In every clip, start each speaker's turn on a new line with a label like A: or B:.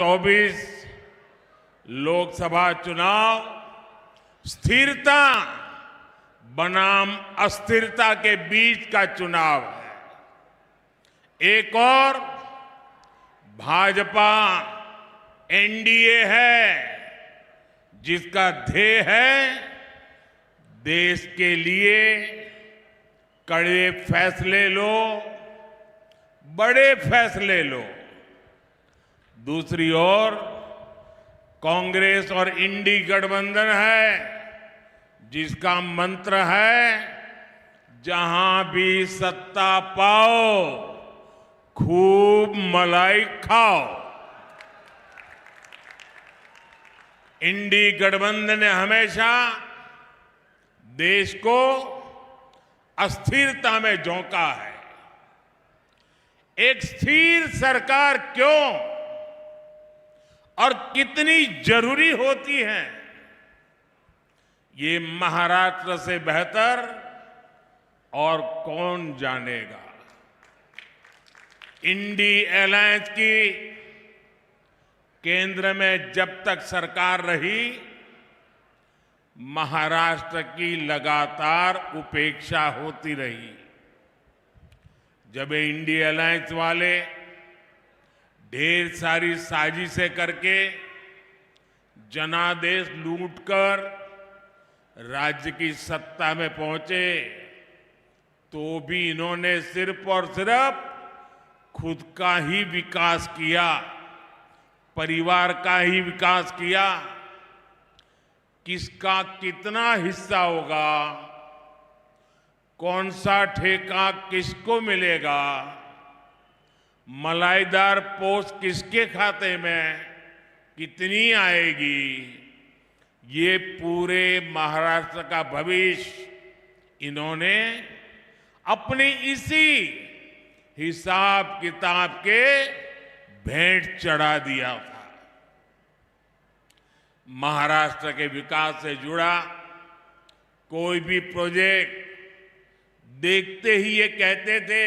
A: 24 लोकसभा चुनाव स्थिरता बनाम अस्थिरता के बीच का चुनाव है। एक और भाजपा एनडीए है जिसका ध्येय है देश के लिए कड़े फैसले लो, बड़े फैसले लो। दूसरी ओर कांग्रेस और इंडी गठबंधन है जिसका मंत्र है जहां भी सत्ता पाओ खूब मलाई खाओ। इंडी गठबंधन ने हमेशा देश को अस्थिरता में झोंका है। एक स्थिर सरकार क्यों और कितनी जरूरी होती है, ये महाराष्ट्र से बेहतर और कौन जानेगा। इंडी अलायंस की केंद्र में जब तक सरकार रही, महाराष्ट्र की लगातार उपेक्षा होती रही। जब ये इंडी अलायंस वाले ढेर सारी साजिशें करके जनादेश लूटकर राज्य की सत्ता में पहुंचे, तो भी इन्होंने सिर्फ और सिर्फ खुद का ही विकास किया, परिवार का ही विकास किया। किसका कितना हिस्सा होगा, कौन सा ठेका किसको मिलेगा, मलाईदार पोस्ट किसके खाते में कितनी आएगी, ये पूरे महाराष्ट्र का भविष्य इन्होंने अपनी इसी हिसाब किताब के भेंट चढ़ा दिया था। महाराष्ट्र के विकास से जुड़ा कोई भी प्रोजेक्ट देखते ही ये कहते थे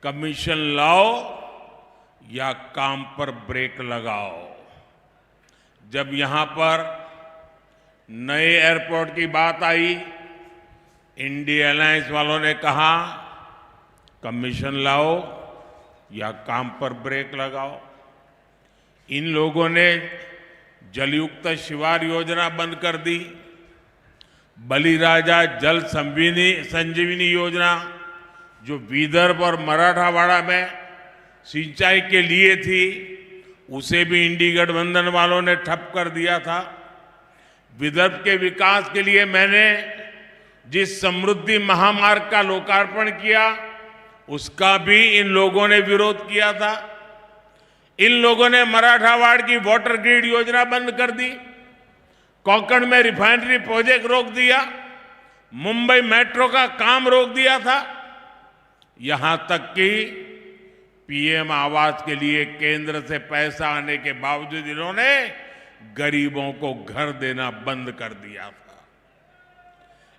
A: कमीशन लाओ या काम पर ब्रेक लगाओ। जब यहां पर नए एयरपोर्ट की बात आई, इंडिया अलायंस वालों ने कहा कमीशन लाओ या काम पर ब्रेक लगाओ। इन लोगों ने जलयुक्त शिवार योजना बंद कर दी। बलिराजा जल संजीवनी योजना जो विदर्भ और मराठवाड़ा में सिंचाई के लिए थी, उसे भी इंडी गठबंधन वालों ने ठप कर दिया था। विदर्भ के विकास के लिए मैंने जिस समृद्धि महामार्ग का लोकार्पण किया, उसका भी इन लोगों ने विरोध किया था। इन लोगों ने मराठवाड़ा की वाटर ग्रिड योजना बंद कर दी, कोंकण में रिफाइनरी प्रोजेक्ट रोक दिया, मुंबई मेट्रो का काम रोक दिया था। यहां तक कि पीएम आवास के लिए केंद्र से पैसा आने के बावजूद इन्होंने गरीबों को घर देना बंद कर दिया था।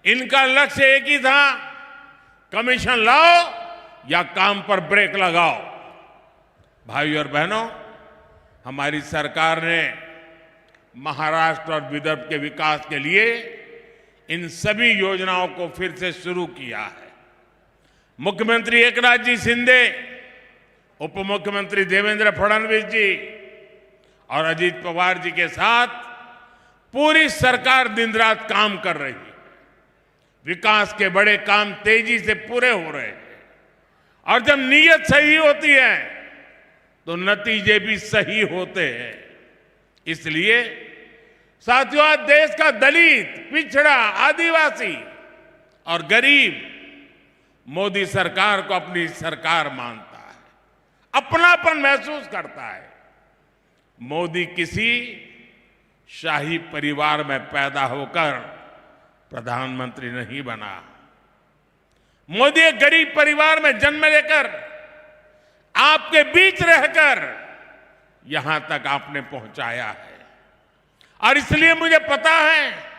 A: इनका लक्ष्य एक ही था, कमीशन लाओ या काम पर ब्रेक लगाओ। भाइयों और बहनों, हमारी सरकार ने महाराष्ट्र और विदर्भ के विकास के लिए इन सभी योजनाओं को फिर से शुरू किया है। मुख्यमंत्री एकनाथ जी शिंदे, उप मुख्यमंत्री देवेंद्र फडणवीस जी और अजीत पवार जी के साथ पूरी सरकार दिन रात काम कर रही है। विकास के बड़े काम तेजी से पूरे हो रहे हैं और जब नीयत सही होती है तो नतीजे भी सही होते हैं। इसलिए साथियों, आज देश का दलित, पिछड़ा, आदिवासी और गरीब मोदी सरकार को अपनी सरकार मानता है, अपनापन महसूस करता है। मोदी किसी शाही परिवार में पैदा होकर प्रधानमंत्री नहीं बना। मोदी एक गरीब परिवार में जन्म लेकर, आपके बीच रहकर यहां तक आपने पहुंचाया है। और इसलिए मुझे पता है